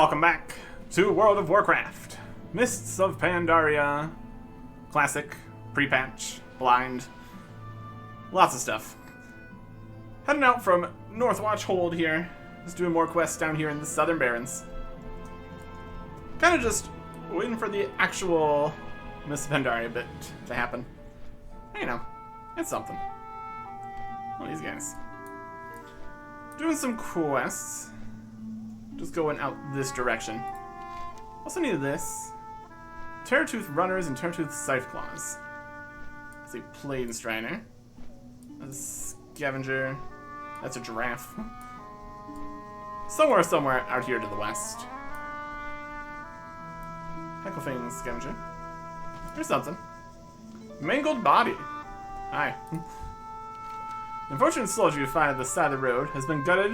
Welcome back to World of Warcraft. Mists of Pandaria. Classic, pre-patch, blind. Lots of stuff. Heading out from Northwatch Hold here. Just doing more quests down here in the Southern Barrens. Kind of just waiting for the actual Mists of Pandaria bit to happen. You know, it's something. Oh, these guys. Doing some quests. Just going out this direction. Also need this. Terratooth Runners and Terratooth Scythe Claws. That's a Plain Strider. That's a Scavenger. That's a Giraffe. Somewhere out here to the west. Hecklefang Scavenger. There's something. Mangled Body. Hi. The unfortunate soldier you find at the side of the road has been gutted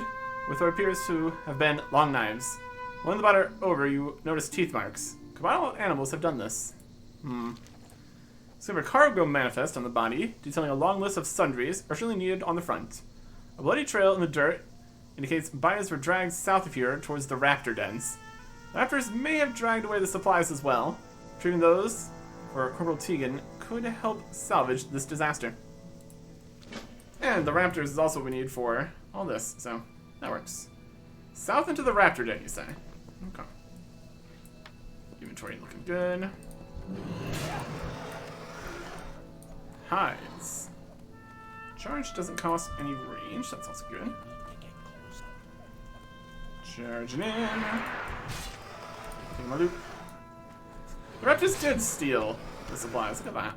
with what appears to have been long knives. When the body over, you notice teeth marks. Combinable animals have done this. Discover cargo manifest on the body, detailing a long list of sundries urgently needed on the front. A bloody trail in the dirt indicates bodies were dragged south of here towards the raptor dens. The raptors may have dragged away the supplies as well. Retrieving those, or Corporal Tegan, could help salvage this disaster. And the raptors is also what we need for all this, so that works. South into the raptor den, you say? Okay. Inventory looking good. Hides. Charge doesn't cost any range, that's also good. Charging in. Taking my loot. The raptors did steal the supplies, look at that.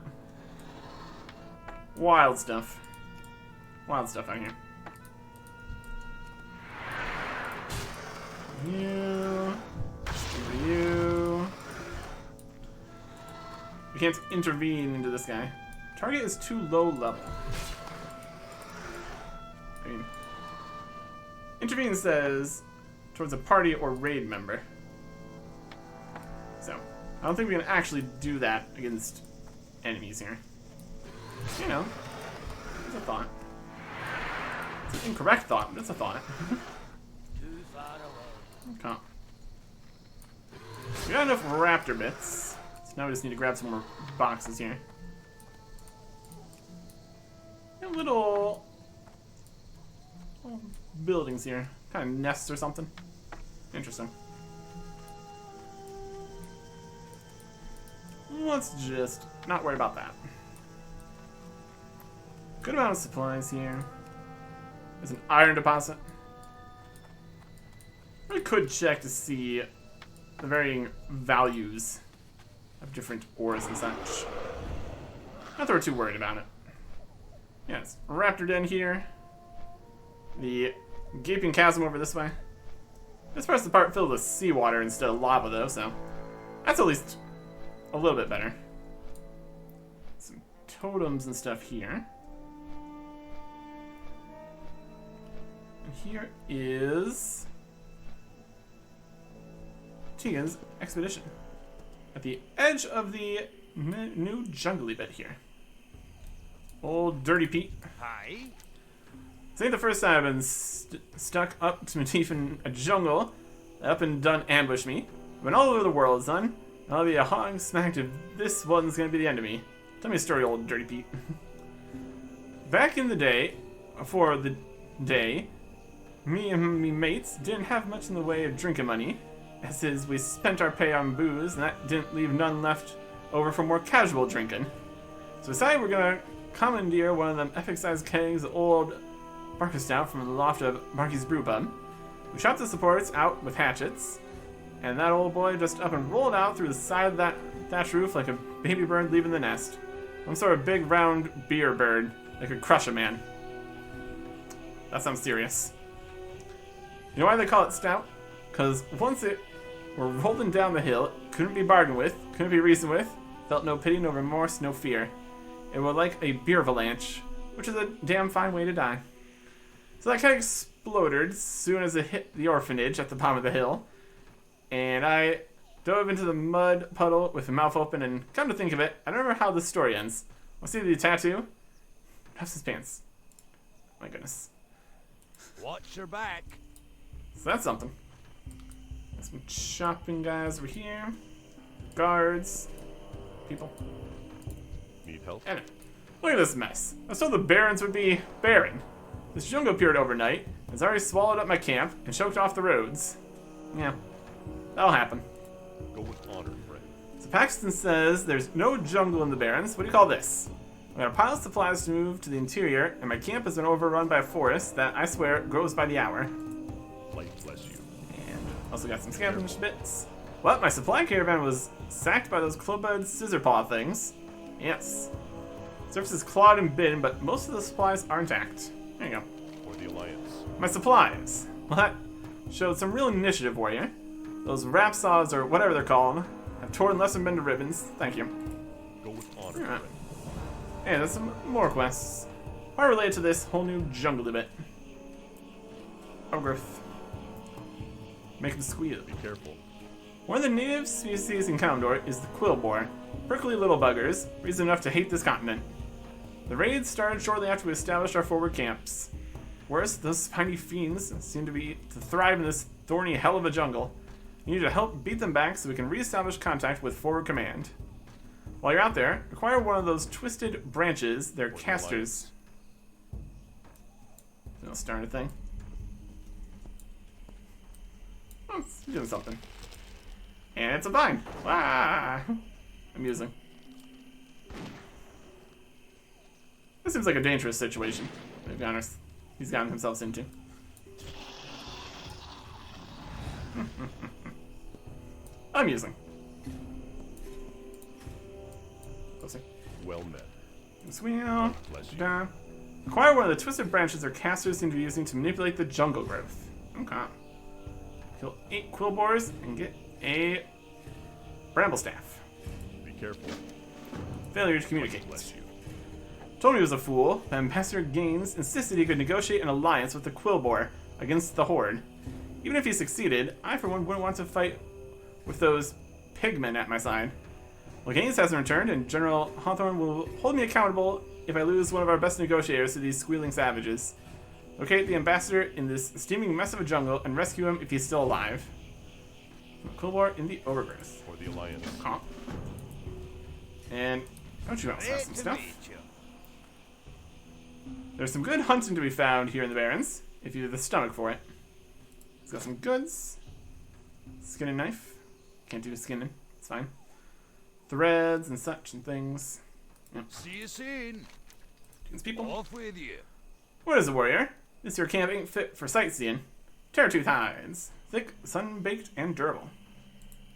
Wild stuff. Wild stuff out here. You. We can't intervene into this guy. Target is too low level. I mean, intervene says towards a party or raid member. So, I don't think we can actually do that against enemies here. You know, it's a thought. It's an incorrect thought, but it's a thought. Okay. We got enough raptor bits, so now we just need to grab some more boxes here. Little buildings here, kind of nests or something. Interesting. Let's just not worry about that. Good amount of supplies here. There's an iron deposit. I could check to see the varying values of different ores and such. Not that we're too worried about it. Yes, raptor den here. The gaping chasm over this way. This part's the part filled with seawater instead of lava, though, so that's at least a little bit better. Some totems and stuff here. And here is Tegan's expedition. At the edge of the new jungly bit here. Old Dirty Pete. Hi. This ain't the first time I've been stuck up to my teeth in a jungle. Up and done ambush me. I've been all over the world, son. I'll be a hog smacked if this one's gonna be the end of me. Tell me a story, old Dirty Pete. Back in the day, before the day, me and me mates didn't have much in the way of drinking money. As is, we spent our pay on booze, and that didn't leave none left over for more casual drinking. So we decided we're gonna commandeer one of them epic-sized kegs of old Barker Stout from the loft of Marky's Brew Pub. We shot the supports out with hatchets, and that old boy just up and rolled out through the side of that thatch roof like a baby bird leaving the nest. Some sort of big round beer bird that could crush a man. That sounds serious. You know why they call it stout? Because once it were rolling down the hill, it couldn't be bargained with, couldn't be reasoned with, felt no pity, no remorse, no fear. It was like a beer avalanche, which is a damn fine way to die. So that keg exploded as soon as it hit the orphanage at the bottom of the hill, and I dove into the mud puddle with my mouth open, and come to think of it, I don't remember how this story ends. We'll see the tattoo. Have suspense. My goodness. Watch your back. So that's something. Some chopping guys over here. Guards. People. Need help? And look at this mess. I was told the barons would be barren. This jungle appeared overnight. It's already swallowed up my camp and choked off the roads. Yeah, that'll happen. Go with honor, friend. So Paxton says there's no jungle in the barrens. What do you call this? I got a pile of supplies to move to the interior, and my camp has been overrun by a forest that, I swear, grows by the hour. Light bless you. And also got some scavenged bits. Well, my supply caravan was sacked by those clubbed scissor paw things. Yes. Surface is clawed and bitten, but most of the supplies are intact. There you go. For the Alliance. My supplies. Well, that showed some real initiative for you. Those rap saws, or whatever they're called, have torn lesser men to ribbons. Thank you. Go with honor, Alright. friend. And there's some more quests. Are related to this whole new jungle bit. Overgrowth. Make them squeal. Be careful. One of the native species in Kalimdor is the quill boar. Prickly little buggers, reason enough to hate this continent. The raids started shortly after we established our forward camps. Worse, those spiny fiends seem to thrive in this thorny hell of a jungle. You need to help beat them back so we can reestablish contact with forward command. While you're out there, acquire one of those twisted branches. They're casters. I'll start a thing. Oh, it's doing something. And it's a vine. Ah, amusing. This seems like a dangerous situation he's gotten himself into. Amusing. Closer. Well met. Wheel. Bless you. Da. Acquire one of the twisted branches our casters seem to be using to manipulate the jungle growth. Okay. Kill 8 quill boars and get a bramble staff. Be careful. Failure to communicate. Bless you. Told me he was a fool. The Ambassador Gaines insisted he could negotiate an alliance with the quill boar against the Horde. Even if he succeeded, I for one wouldn't want to fight with those pigmen at my side. Well, Gaines hasn't returned, and General Hawthorne will hold me accountable if I lose one of our best negotiators to these squealing savages. Locate the Ambassador in this steaming mess of a jungle and rescue him if he's still alive. Quill boar in the Overgrowth. For the Alliance. Huh. And don't you also have some stuff? There's some good hunting to be found here in the Barrens, if you have the stomach for it. It's got some goods. Skinning knife. Can't do skinning. It's fine. Threads and such and things. Yep. See you soon. These people. Off with you. What is a warrior? This your camp ain't fit for sightseeing. Terratooth hides. Thick, sun-baked, and durable.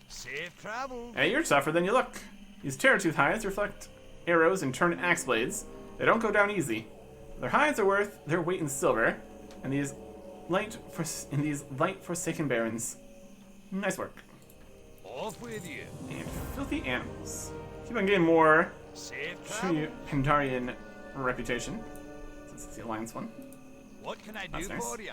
Safe travel. Hey, you're tougher than you look. These Terratooth hides reflect arrows and turn axe blades. They don't go down easy. Their hides are worth their weight in silver, and these light forsaken barrens. Nice work. Off with you. And filthy animals. Keep on getting more Safe travel. Pandarian reputation. Since it's the Alliance one. What can I do That's nice. for you?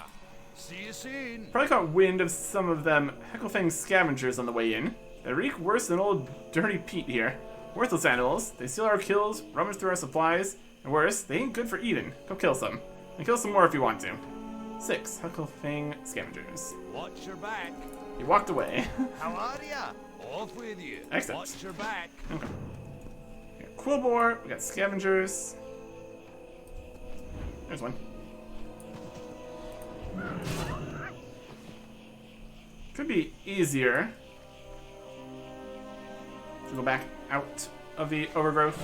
See you soon. Probably caught wind of some of them Hecklefang scavengers on the way in. They reek worse than old Dirty Pete here. Worthless animals. They steal our kills, rummage through our supplies, and worse, they ain't good for eating. Go kill some. And kill some more if you want to. 6 Hecklefang scavengers. Watch your back. He walked away. How are ya? Off with you. Excellent. Watch your back. Okay. We got Quillboar, we got scavengers. There's one. Could be easier to go back out of the overgrowth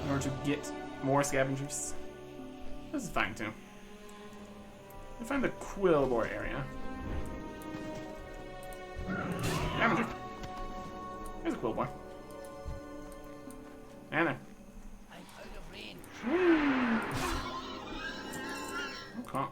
in order to get more scavengers. This is fine too. Let's find the Quillboar area. Scavenger. There's a Quillboar. And there. I'm out of range. Okay.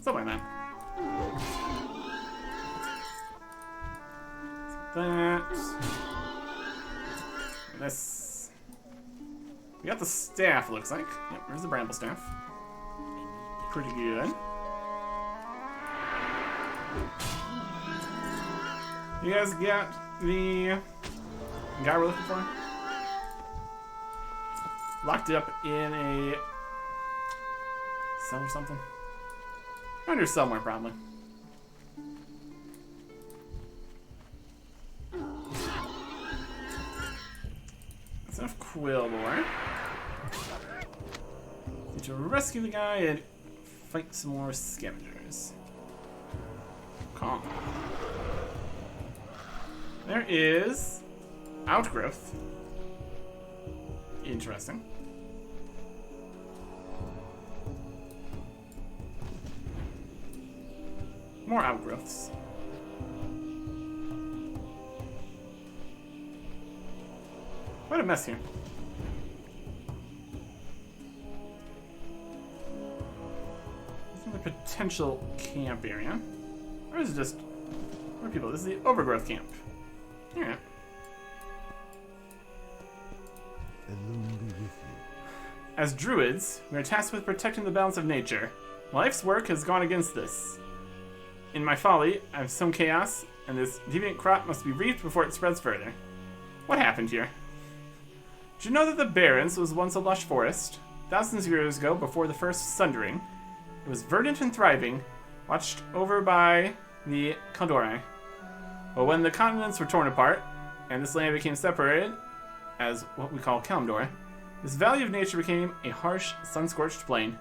Something like that. This. We got the staff, looks like. Yep, there's the bramble staff. Pretty good. You guys got the guy we're looking for? Locked up in a cell or something? Under somewhere, probably. That's enough quill lore. Need to rescue the guy and fight some more scavengers. Calm. There is outgrowth. Interesting. More outgrowths. What a mess here. This is a potential camp area. Or is it just more people? This is the Overgrowth camp. Alright. As druids, we are tasked with protecting the balance of nature. My life's work has gone against this. In my folly, I have sown chaos, and this deviant crop must be reaped before it spreads further. What happened here? Did you know that the Barrens was once a lush forest? Thousands of years ago, before the first sundering, it was verdant and thriving, watched over by the Pandaria. But when the continents were torn apart, and this land became separated, as what we call Kalimdor, this valley of nature became a harsh, sun-scorched plain.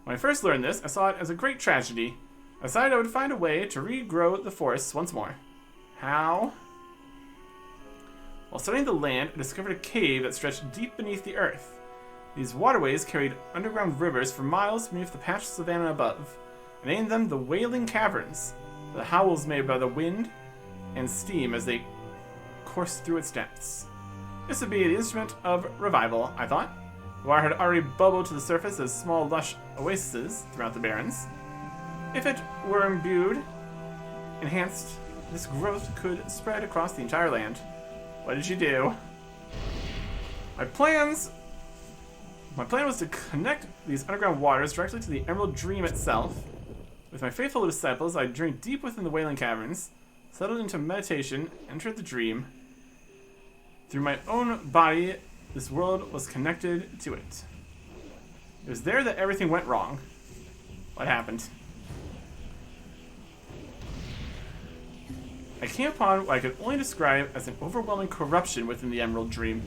When I first learned this, I saw it as a great tragedy. I decided I would find a way to regrow the forests once more. How? While studying the land, I discovered a cave that stretched deep beneath the earth. These waterways carried underground rivers for miles beneath the patched savanna above. I named them the Wailing Caverns, the howls made by the wind and steam as they coursed through its depths. This would be the instrument of revival, I thought. The water had already bubbled to the surface as small, lush oases throughout the Barrens. If it were imbued, enhanced, this growth could spread across the entire land. What did you do? My plan was to connect these underground waters directly to the Emerald Dream itself. With my faithful disciples, I journeyed deep within the Wailing Caverns, settled into meditation, entered the dream. Through my own body, this world was connected to it. It was there that everything went wrong. What happened? I came upon what I could only describe as an overwhelming corruption within the Emerald Dream,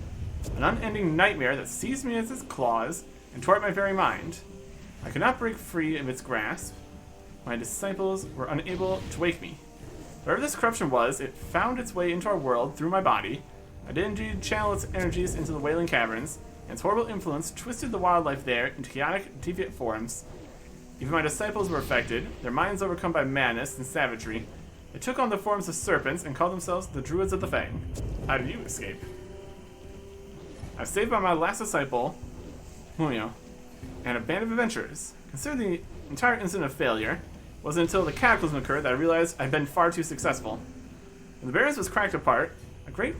an unending nightmare that seized me as its claws and tore at my very mind. I could not break free of its grasp. My disciples were unable to wake me. Wherever this corruption was, it found its way into our world through my body. I did indeed channel its energies into the Wailing Caverns, and its horrible influence twisted the wildlife there into chaotic, deviant forms. Even my disciples were affected, their minds overcome by madness and savagery. They took on the forms of serpents and called themselves the Druids of the Fang. How did you escape? I was saved by my last disciple, Mumio, and a band of adventurers. Consider the entire incident a failure. It wasn't until the cataclysm occurred that I realized I'd been far too successful. When the Barrens was cracked apart, a great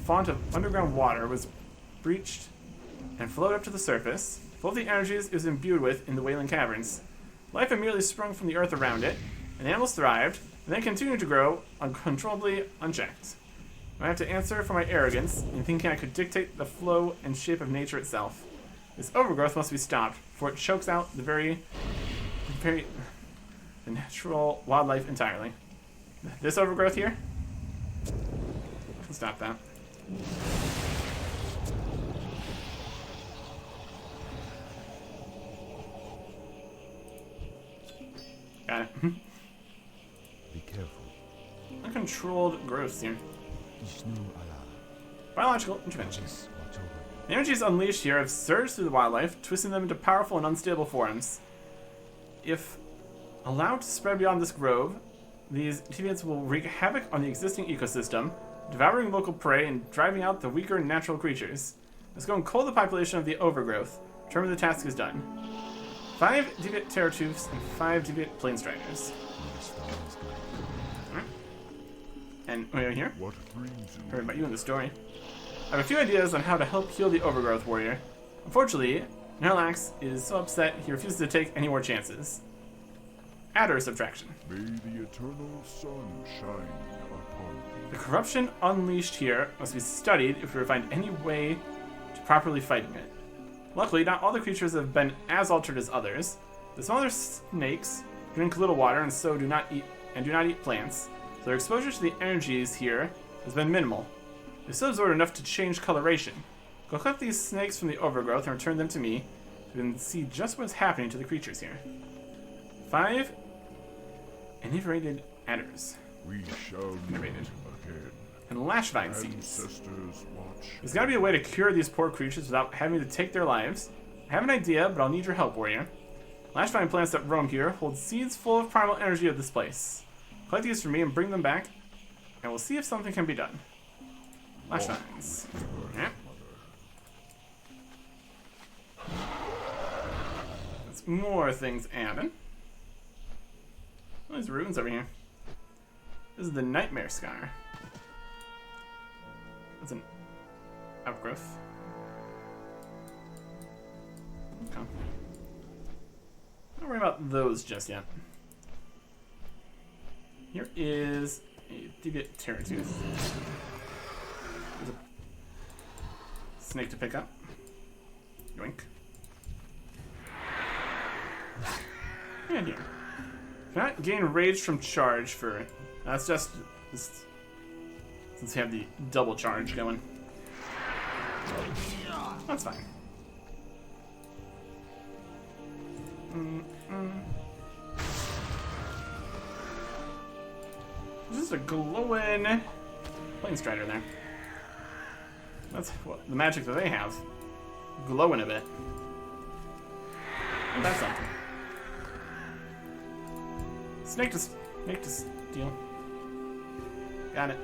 font of underground water was breached and flowed up to the surface, full of the energies it was imbued with in the Wailing Caverns. Life immediately sprung from the earth around it, and the animals thrived, and then continued to grow uncontrollably unchecked. I have to answer for my arrogance in thinking I could dictate the flow and shape of nature itself. This overgrowth must be stopped, for it chokes out the natural wildlife entirely. This overgrowth here? Let's stop that. Got it. Be careful. Uncontrolled growths here. Biological interventions. The energies unleashed here have surged through the wildlife, twisting them into powerful and unstable forms. If allowed to spread beyond this grove, these deviants will wreak havoc on the existing ecosystem, devouring local prey and driving out the weaker natural creatures. Let's go and cull the population of the overgrowth. Determine the task is done. 5 deviant Terratufs and 5 deviant Planestriders. Alright. And over here, What brings you? heard about you in the story. I have a few ideas on how to help heal the overgrowth warrior. Unfortunately, Nerlax is so upset he refuses to take any more chances. Add or subtraction. May the eternal sun shine upon thee. The corruption unleashed here must be studied if we were to find any way to properly fighting it. Luckily, not all the creatures have been as altered as others. The smaller snakes drink little water and so do not eat plants, so their exposure to the energies here has been minimal. They still absorb enough to change coloration. Go collect these snakes from the overgrowth and return them to me so we can see just what's happening to the creatures here. 5 inebriated adders. We shall meet again. And lashvine seeds. Ancestors watch. There's gotta be a way to cure these poor creatures without having to take their lives. I have an idea, but I'll need your help, warrior. Lashvine plants that roam here hold seeds full of primal energy of this place. Collect these for me and bring them back, and we'll see if something can be done. Lashvines. Yeah. That's more things added. Oh, there's runes over here. This is the Nightmare Scar. That's an outgrowth. Okay. Don't worry about those just yet. Here is a deviant Terratooth. There's a snake to pick up. Yoink. And here. Cannot gain rage from charge for... That's just... Since we have the double charge going. That's fine. There's just a glowing plane strider there. That's what the magic that they have. Glowing a bit. Oh, that's something. Snake to steal. Got it.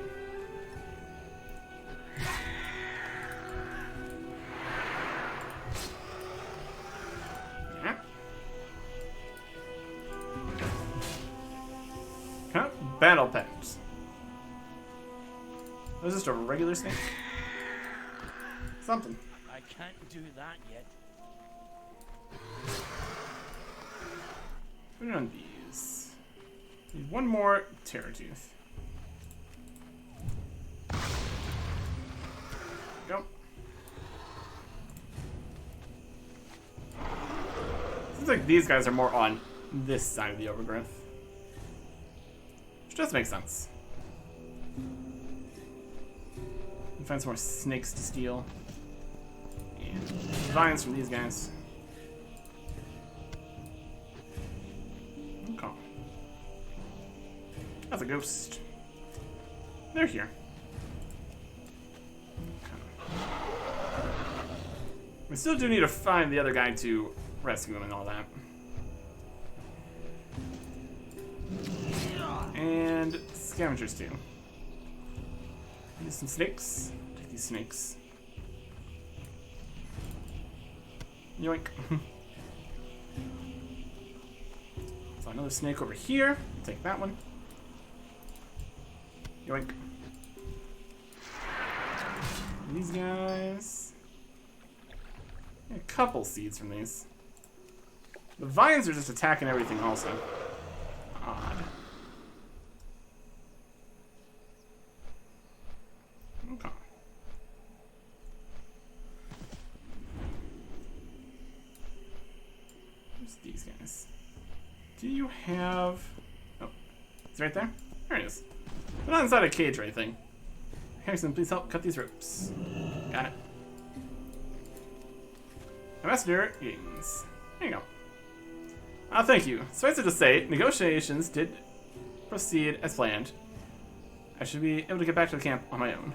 Yeah. Huh? Battle pets. Was this just a regular snake? Something. I can't do that yet. Put it on these. Need one more Terratooth. Go. Seems like these guys are more on this side of the overgrowth. Which does make sense. Find some more snakes to steal. And vines from these guys. Okay. That's a ghost. They're here. Okay. We still do need to find the other guy to rescue him and all that. And scavengers too. Need some snakes. Take these snakes. Yoink. So another snake over here. Take that one. Yoink. And these guys. A couple seeds from these. The vines are just attacking everything also. Odd. Okay. Where's these guys? Do you have... Oh, it's right there? There it is. They're not inside a cage or anything. Harrison, please help cut these ropes. Got it. Ambassador Ings. There you go. Thank you. Suffice it to say, negotiations did proceed as planned. I should be able to get back to the camp on my own.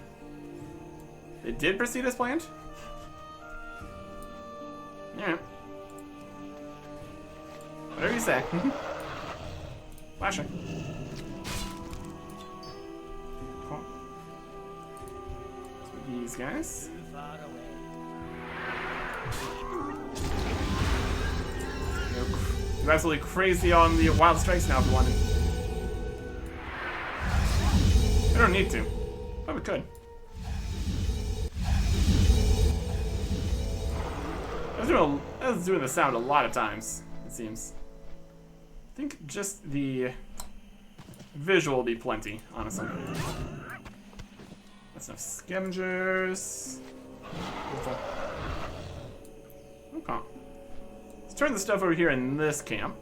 They did proceed as planned? Yeah. Whatever you say. Flashing. Cool. So these guys. Too far away. You're absolutely crazy on the wild strikes now if you wanted. I don't need to, but we could. I was doing the sound a lot of times, it seems. I think just the visual will be plenty, honestly. Enough scavengers. Okay. Let's turn the stuff over here in this camp.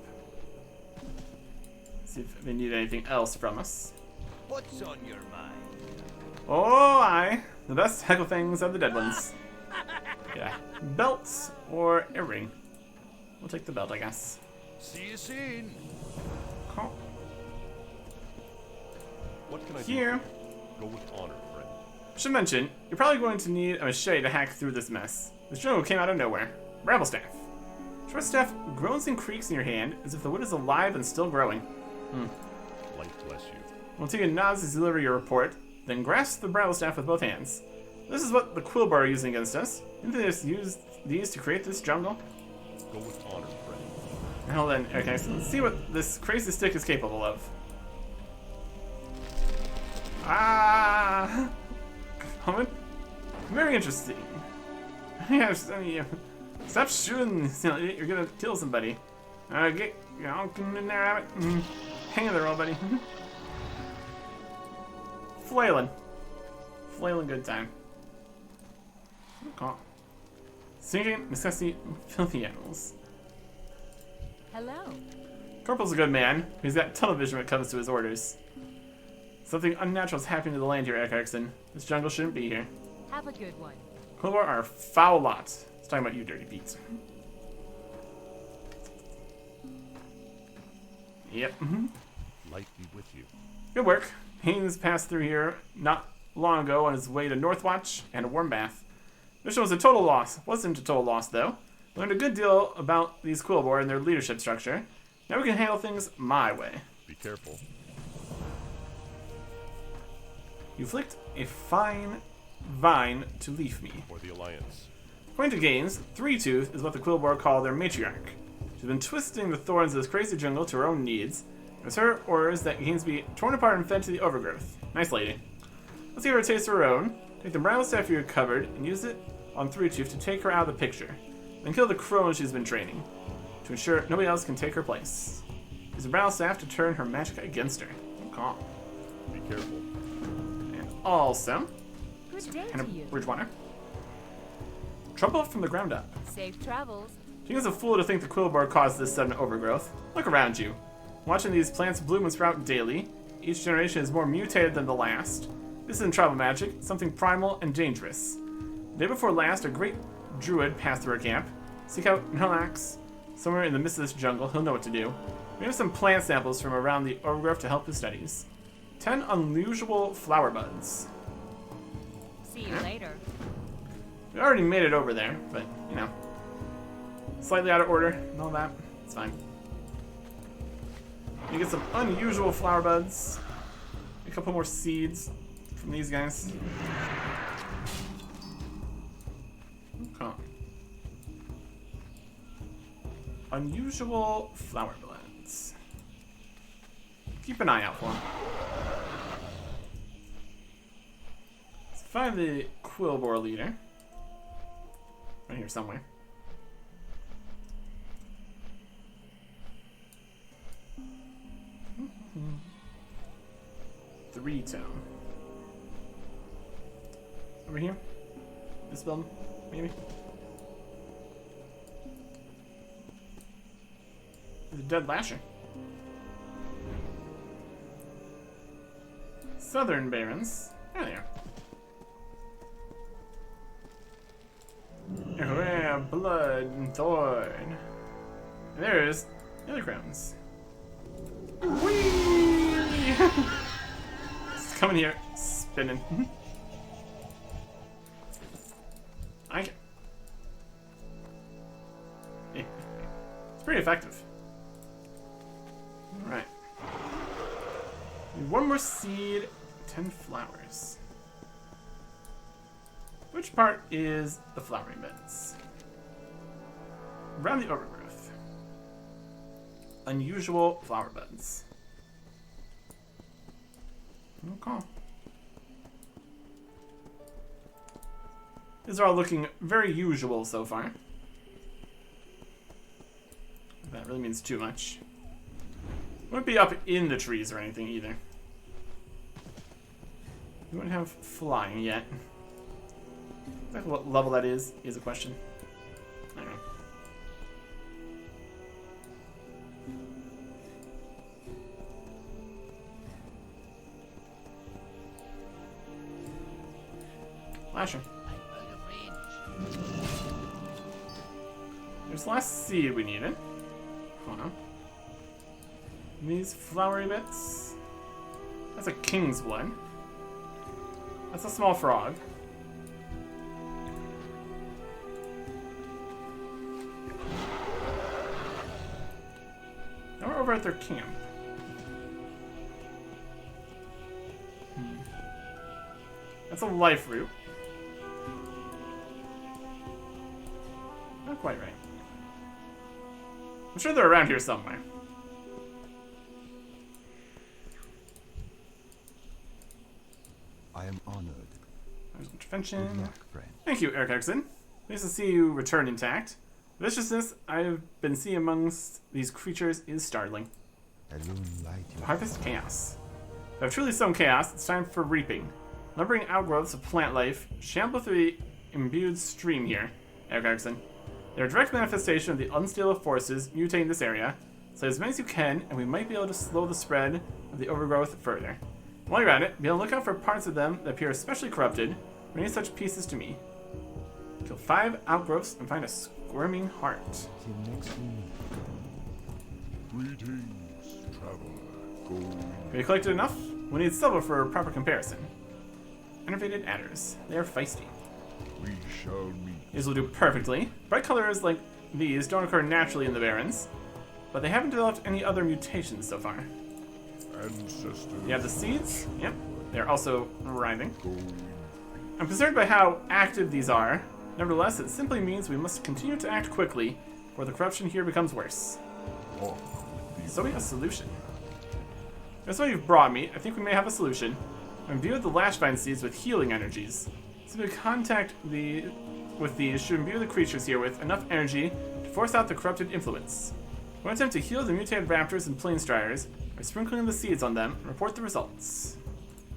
See if they need anything else from us. What's on your mind? Oh, aye. The best heckle things are the dead ones. Yeah. Belts or a ring. We'll take the belt, I guess. See you soon. Cool. What can I Here. do? Go with honor, friend. I should mention, you're probably going to need a machete to hack through this mess. This jungle came out of nowhere. Bramble staff. Short staff groans and creaks in your hand as if the wood is alive and still growing. Light bless you. We'll take a nods as you deliver your report, then grasp the bramble staff with both hands. This is what the Quillbar are using against us. Didn't they just use these to create this jungle? Go with honor, friend. Well then, okay, so let's see what this crazy stick is capable of. Ah! Comment? Very interesting. Yes, stop shooting, you're gonna kill somebody. Get in there, rabbit. Hang in there, old buddy. Flailing. Flailing good time. Okay. Singing, necessity, filthy animals. Hello. Corporal's a good man. He's got tunnel vision when it comes to his orders. Something unnatural is happening to the land here, Erickson. This jungle shouldn't be here. Have a good one. Quillbar are a foul lot. Let's talk about you, dirty beats. Yep. Light be with you. Good work. Haynes passed through here not long ago on his way to Northwatch and a warm bath. Mission was a total loss. Wasn't a total loss, though. Learned a good deal about these Quillbar and their leadership structure. Now we can handle things my way. Be careful. You flicked a fine vine to leaf me. For the Alliance. According to Gaines, Three Tooth is what the Quillbar call their matriarch. She's been twisting the thorns of this crazy jungle to her own needs. It was her orders that Gaines be torn apart and fed to the overgrowth. Nice lady. Let's give her a taste of her own. Take the bramble staff you recovered and use it on Three Tooth to take her out of the picture. Then kill the crone she's been training, to ensure nobody else can take her place. Use the bramble staff to turn her magic against her. Calm. Be careful. And also, Good day and a to you. Bridgewater. Trouble from the ground up. Safe travels. King is a fool to think the Quillbar caused this sudden overgrowth. Look around you. Watching these plants bloom and sprout daily, each generation is more mutated than the last. This isn't tribal magic, something primal and dangerous. The day before last, a great druid passed through our camp. Seek out Relax. Somewhere in the midst of this jungle, he'll know what to do. We have some plant samples from around the overgrowth to help his studies. 10 unusual flower buds. See you later. We already made it over there, but, you know. Slightly out of order and all that. It's fine. You get some unusual flower buds. A couple more seeds from these guys. Okay. Unusual flower buds. Keep an eye out for them. Let's find the Quillbar leader. Right here somewhere. Three Tone. Over here? This building? Maybe? There's a dead lasher. Southern Barons. There they are. Rare blood and thorn. And there's the other crowns. Whee! It's coming here, spinning. I can. Yeah. It's pretty effective. Alright. Need one more seed, 10 flowers. Which part is the flowering beds? Around the overgrowth. Unusual flower buds. Okay. These are all looking very usual so far. If that really means too much. Wouldn't be up in the trees or anything either. We don't have flying yet. Exactly what level that is a question. I don't know. Lasher. There's the last seed we needed. Hold on. These flowery bits. That's a king's blood. That's a small frog. Now we're over at their camp. That's a life root. Not quite right. I'm sure they're around here somewhere. I am honored. There's Good intervention. luck, friend. Thank you, Eric Erickson. Nice to see you return intact. The viciousness I've been seeing amongst these creatures is startling. Alone light your Harvest chaos. If I've truly sown chaos, it's time for reaping. Lumbering outgrowths of plant life shamble through the imbued stream here, Eric Erickson. They're a direct manifestation of the unstable forces mutating this area. Slay as many as you can, and we might be able to slow the spread of the overgrowth further. While you're at it, be on the lookout for parts of them that appear especially corrupted. Bring such pieces to me. Kill 5 outgrowths and find a squirming heart. till next week. Greetings, traveler. Go. Have you collected enough? We need silver for a proper comparison. Innervated adders. They are feisty. We shall meet. These will do perfectly. Bright colors like these don't occur naturally in the Barrens, but they haven't developed any other mutations so far. Ancestors. You have the seeds. Yep. They're also writhing. Go. I'm concerned by how active these are. Nevertheless, it simply means we must continue to act quickly, or the corruption here becomes worse. Off with So we have a solution. That's what you've brought me. I think we may have a solution. Imbue the lashvine seeds with healing energies. Simply contact with these should imbue the creatures here with enough energy to force out the corrupted influence. We'll attempt to heal the mutated raptors and plane striders by sprinkling the seeds on them and report the results.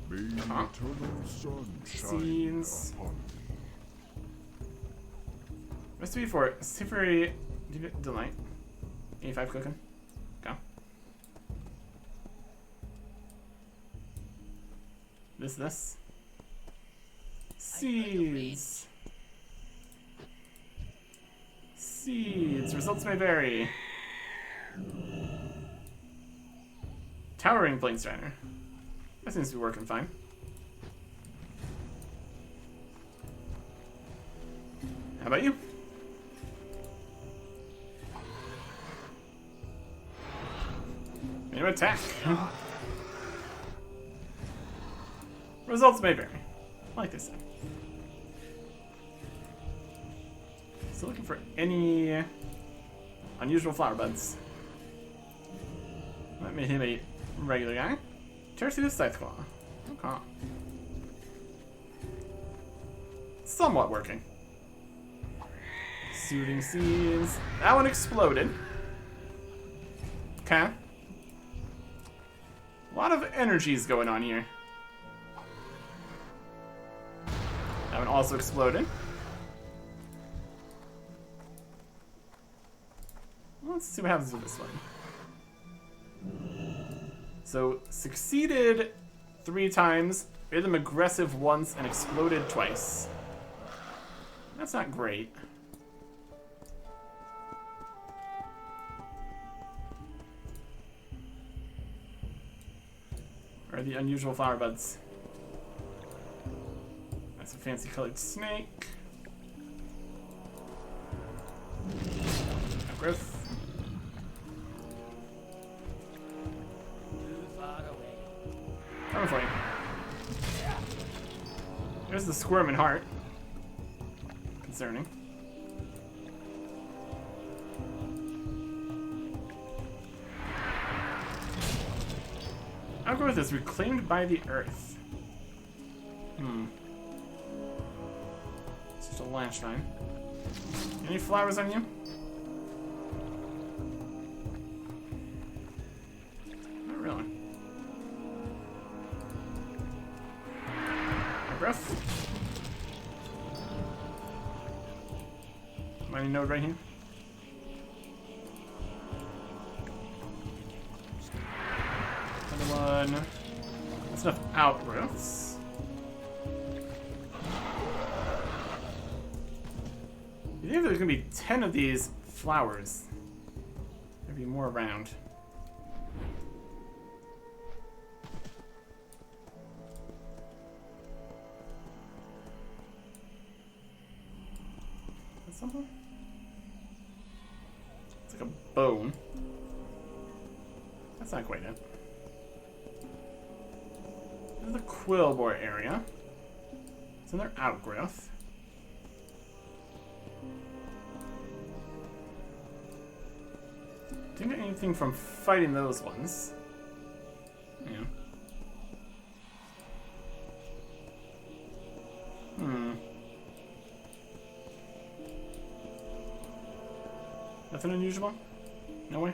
May the eternal sun shine Seeds. upon thee. Recipe for Savory Delight. 85 cooking. Go. This. Seeds. Seeds. Results may vary. Towering Plane Strider. That seems to be working fine. How about you? New attack. Results may vary. Like they said. Still looking for any unusual flower buds. That made him a regular guy. Terraceous Scytheclaw. Okay. Somewhat working. Soothing Seeds. That one exploded. Okay. A lot of energies going on here. That one also exploded. Let's see what happens with this one. So, succeeded 3 times, made them aggressive once, and exploded twice. That's not great. Where are the unusual flower buds? That's a fancy colored snake. Growth. Coming for you. There's the squirming heart. Concerning. Outgrowth is reclaimed by the earth. It's just a lashvine. Any flowers on you? Not really. Overgrowth. Mining node right here. Another one. That's enough outgrowths. You think there's gonna be 10 of these flowers? There'd be more around. That's something? It's like a bone. That's not quite it. This is the Quillbore area. It's in their outgrowth. Didn't get anything from fighting those ones. Yeah. Nothing unusual? No way?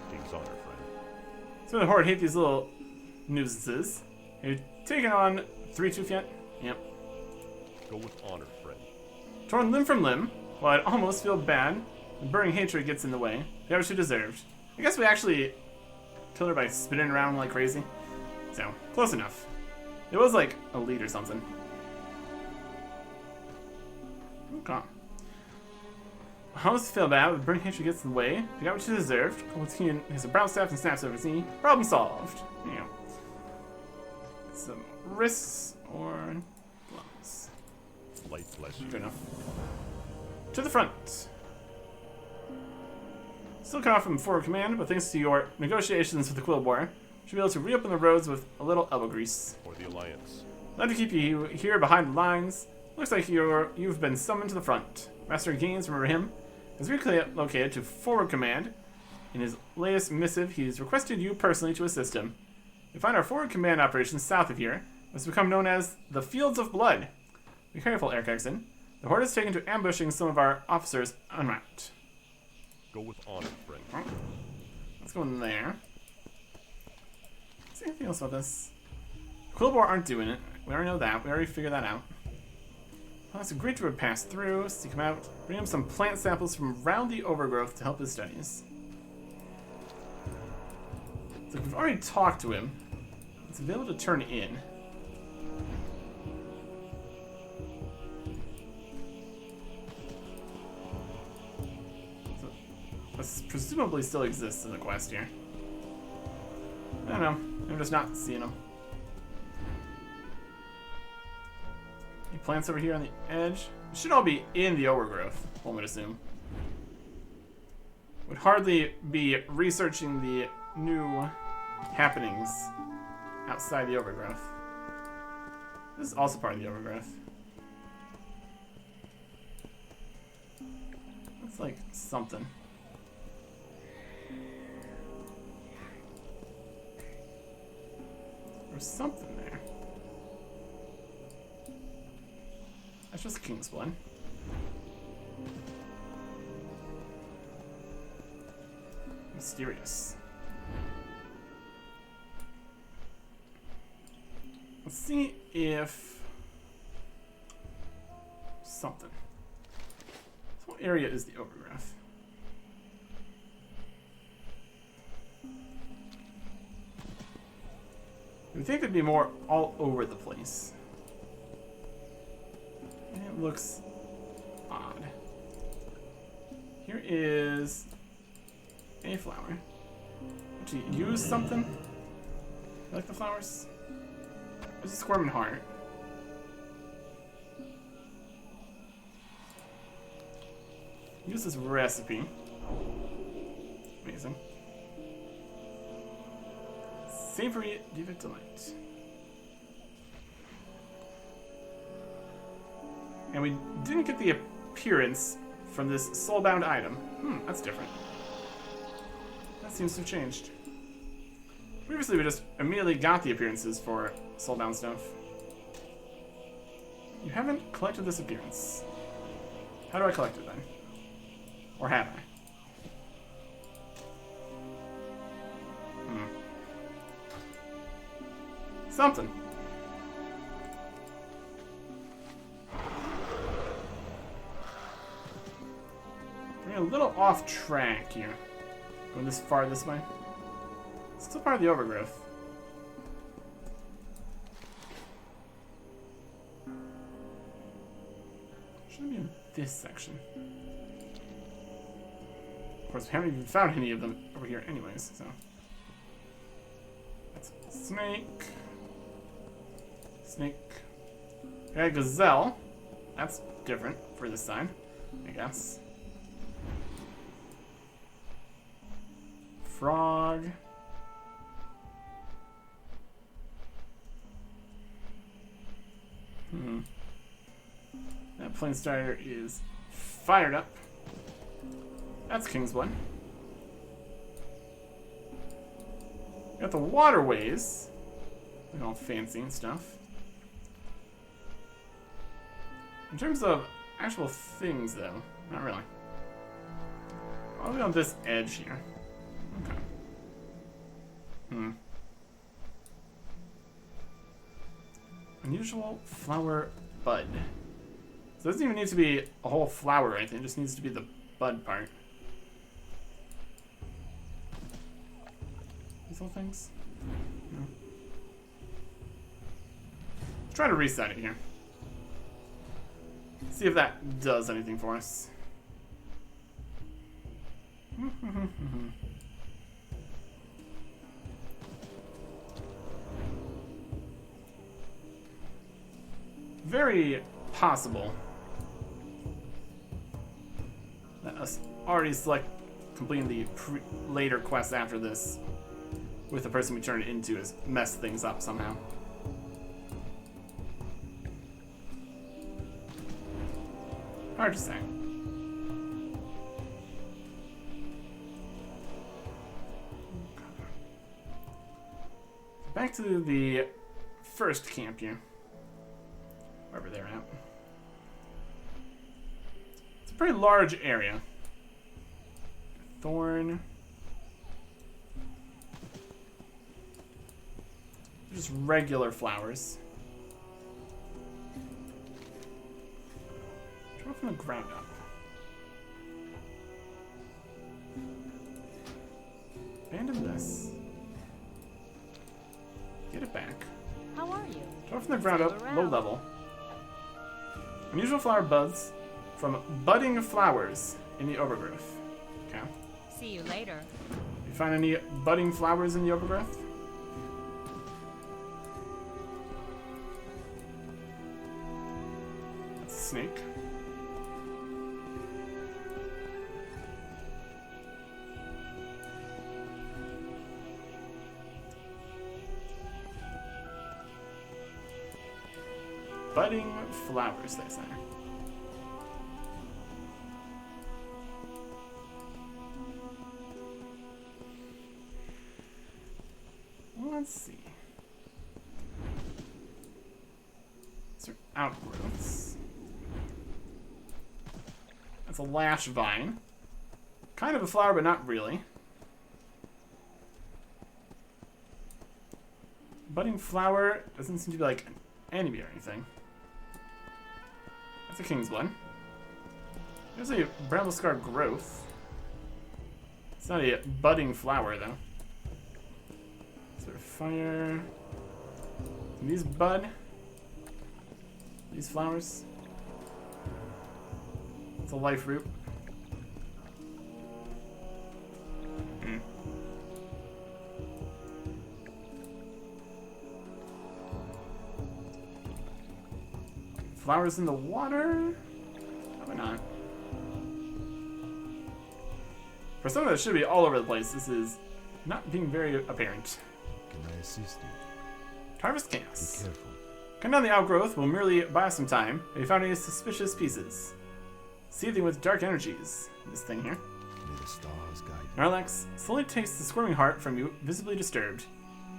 King's honor, friend. So the Horde hate these little nuisances. Are you taking on 3 tooth yet? Yep. Go with honor, friend. Torn limb from limb, while I'd almost feel bad, the burning hatred gets in the way. They what she deserved. I guess we actually killed her by spinning around like crazy. So, close enough. It was like a lead or something. Okay. I almost feel bad, but burning hatred gets in the way. She got what she deserved. He has a brown staff and snaps over his knee. Problem solved. There you go. Some wrists or gloves. Light bless you. Good enough. To the front. Still cut off from forward command, but thanks to your negotiations with the Quillbore, should be able to reopen the roads with a little elbow grease. Or the Alliance. Glad to keep you here behind the lines. Looks like you've been summoned to the front. Master Gaines, remember him, is relocated to forward command. In his latest missive, he's requested you personally to assist him. We find our forward command operations south of here. It's become known as the Fields of Blood. Be careful, Eric Exon. The Horde is taken to ambushing some of our officers en route. Go with honor, friend. Oh. Let's go in there. Is there anything else about this? Quillbore aren't doing it. We already know that. We already figured that out. Well, it's a great to pass through, seek him out, bring him some plant samples from around the overgrowth to help his studies. So we've already talked to him. It's available to turn in. So this presumably still exists in the quest here. I don't know. I'm just not seeing them. Any plants over here on the edge? It should all be in the overgrowth, one would assume. Would hardly be researching the new happenings outside the overgrowth. This is also part of the overgrowth. Looks like something. There's something there. That's just King's Blood. Mysterious. Let's see if something. So what area is the overgrowth? I think it'd be more all over the place. And it looks odd. Here is a flower. To use something? You like the flowers? There's a squirming heart. Use this recipe. Amazing. Savory Diva Delight. And we didn't get the appearance from this soulbound item. That's different. That seems to have changed. Previously, we just immediately got the appearances for soulbound stuff. You haven't collected this appearance. How do I collect it then? Or have I? Something. We're a little off track here. Going this far this way. It's still part of the overgrowth. Shouldn't be in this section. Of course, we haven't even found any of them over here anyways, so. That's a snake. Snake. Okay, gazelle. That's different for this side, I guess. Frog. That plane starter is fired up. That's King's Blood. Got the waterways. They're all fancy and stuff. In terms of actual things, though, not really. I'll be on this edge here. Okay. Unusual flower bud. So it doesn't even need to be a whole flower or anything, it just needs to be the bud part. These little things? No. Let's try to reset it here. See if that does anything for us. Very possible that us already completing the later quest after this with the person we turn it into has messed things up somehow. Hard to say. Back to the first camp here. Wherever they're at. It's a pretty large area. Thorn. Just regular flowers. Draw from the ground up. Abandon this. Get it back. How are you? Draw from the ground up, low level. Unusual flower buds from budding flowers in the overgrowth. Okay. See you later. You find any budding flowers in the overgrowth? That's a snake. Budding flowers, they say. Let's see. These are outgrowths. That's a lash vine. Kind of a flower, but not really. Budding flower doesn't seem to be like an enemy or anything. That's a King's Blood. There's a bramble scar growth. It's not a budding flower though. Sort of fire. Can these bud? These flowers? It's a life root. Flowers in the water? Probably not. For something that should be all over the place, this is not being very apparent. Can I assist you? Harvest Be chaos. careful. Cutting down the outgrowth will merely buy us some time. Have you found any suspicious pieces? Seething with dark energies. This thing here. May the stars guide you. Narlex slowly takes the squirming heart from you, visibly disturbed.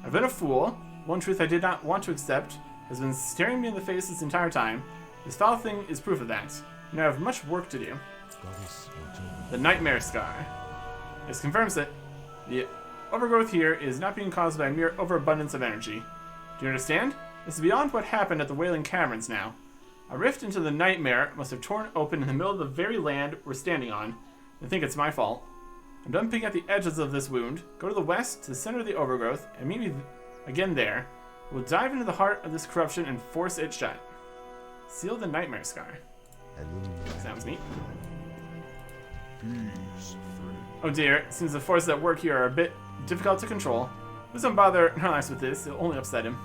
I've been a fool. One truth I did not want to accept has been staring me in the face this entire time. This foul thing is proof of that. You I have much work to do. Goddess, watch over. The Nightmare Scar. This confirms that the overgrowth here is not being caused by mere overabundance of energy. Do you understand? This is beyond what happened at the Wailing Caverns now. A rift into the nightmare must have torn open in the middle of the very land we're standing on. I think it's my fault. I'm done picking at the edges of this wound. Go to the west, to the center of the overgrowth, and meet me again there. We'll dive into the heart of this corruption and force it shut. Seal the nightmare scar. Sounds neat. Peace, friend. Oh dear, it seems the forces at work here are a bit difficult to control. Please don't bother Nice with this, it'll only upset him.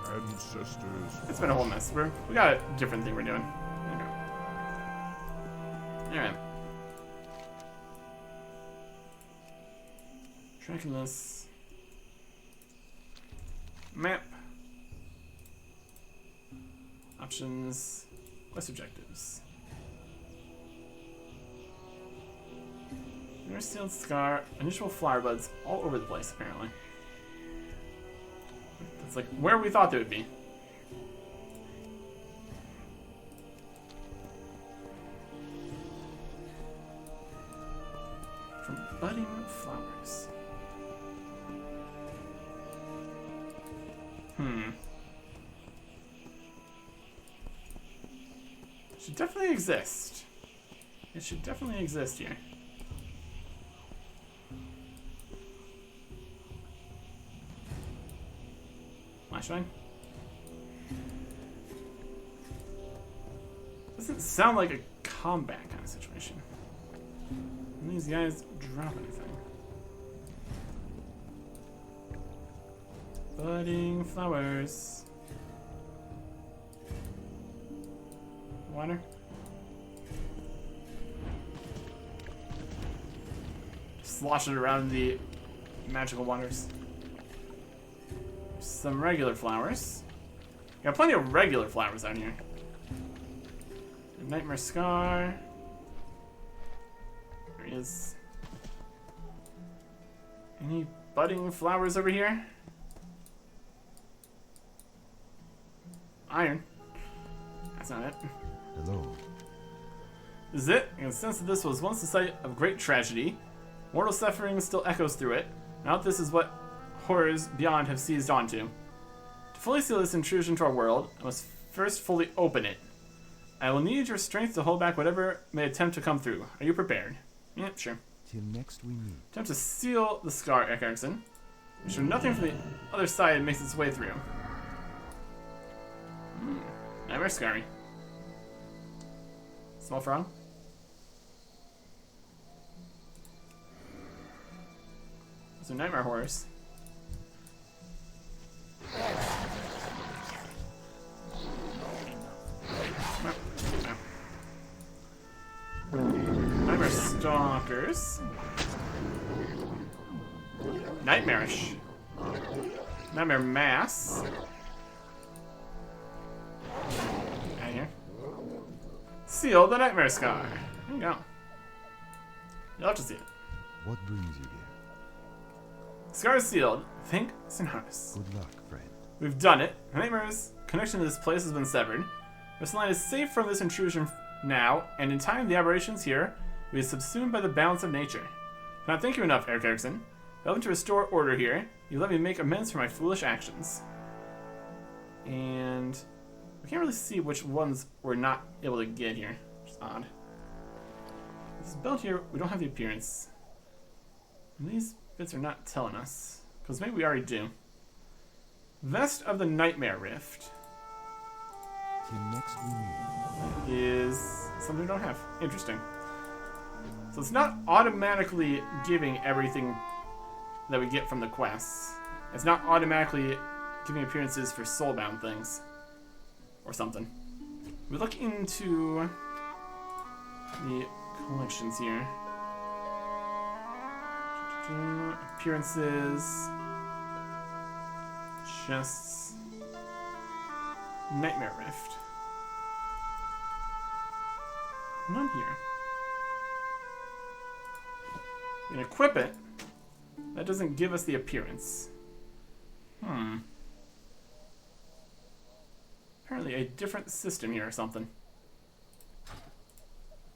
Ancestors. It's been a whole mess. We got a different thing we're doing. Alright. Tracking this. Map. Options. Quest objectives. Inner sealed scar. Unusual flower buds all over the place, apparently. It's like where we thought they would be. From budding flowers. Should definitely exist. It should definitely exist here. Flashbang? Doesn't sound like a combat kind of situation. And these guys drop anything. Budding flowers. Water. Slosh it around the magical waters. Some regular flowers. Got plenty of regular flowers out here. Nightmare Scar. There he is. Any budding flowers over here? Iron. That's not it. Hello. This is it. I can sense that this was once the site of great tragedy. Mortal suffering still echoes through it. Now this is what horrors beyond have seized onto. To fully seal this intrusion into our world, I must first fully open it. I will need your strength to hold back whatever may attempt to come through. Are you prepared? Yeah, sure. Till next we meet. Attempt to seal the scar, Erickson. Make sure nothing from the other side makes its way through. Nightmare Scary. Small frog. Those are nightmare horrors. Nightmare stalkers. Nightmarish. Nightmare mass. Out here. Seal the nightmare scar. There you go. You'll have to see it. What brings you here? Scar is sealed. Think Synharus. Good luck, friend. We've done it. The nightmare's connection to this place has been severed. This line is safe from this intrusion now, and in time the aberrations here will be subsumed by the balance of nature. Cannot thank you enough, Eric Erickson. Helping to restore order here, you let me make amends for my foolish actions. And we can't really see which ones we're not able to get here, which is odd. This belt here, we don't have the appearance. And these bits are not telling us, because maybe we already do. Vest of the Nightmare Rift. Till next we meet. Is something we don't have. Interesting. So it's not automatically giving everything that we get from the quests. It's not automatically giving appearances for soulbound things. Or something. We look into the collections here. Appearances. Chests. Nightmare Rift. None here. We can equip it. That doesn't give us the appearance. Apparently a different system here or something.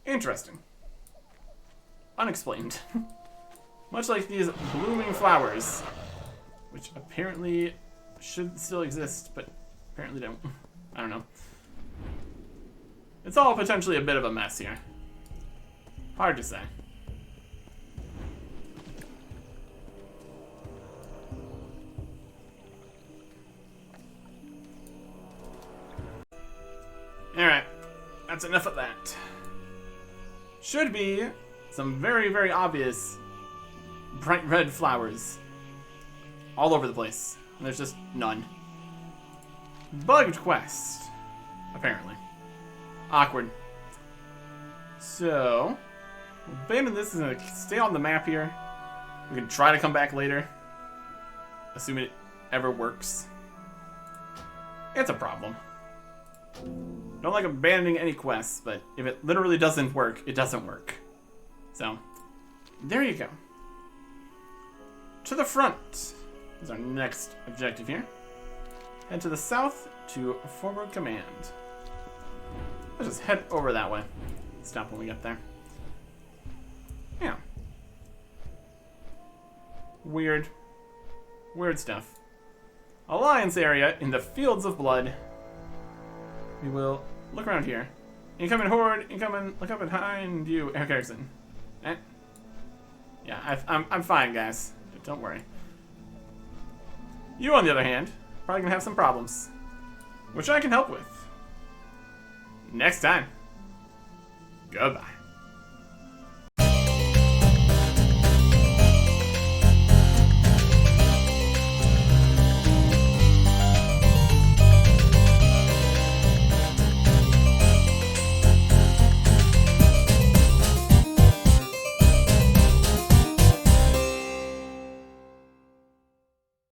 Interesting. Unexplained. Much like these blooming flowers, which apparently should still exist, but apparently don't. I don't know. It's all potentially a bit of a mess here. Hard to say. Alright, that's enough of that. Should be some very, very obvious bright red flowers all over the place. And there's just none. Bugged quest, apparently. Awkward. So, abandon this is gonna stay on the map here. We can try to come back later. Assuming it ever works. It's a problem. Don't like abandoning any quests, but if it literally doesn't work, it doesn't work. So, there you go. To the front is our next objective here. Head to the south to forward command. Let's just head over that way. Stop when we get there. Yeah. Weird. Weird stuff. Alliance area in the Fields of Blood. We will look around here. Incoming horde, incoming, look up behind you, Eric Erickson. Eh? Yeah, I'm fine, guys. Don't worry. You, on the other hand, probably gonna have some problems, which I can help with. Next time. Goodbye.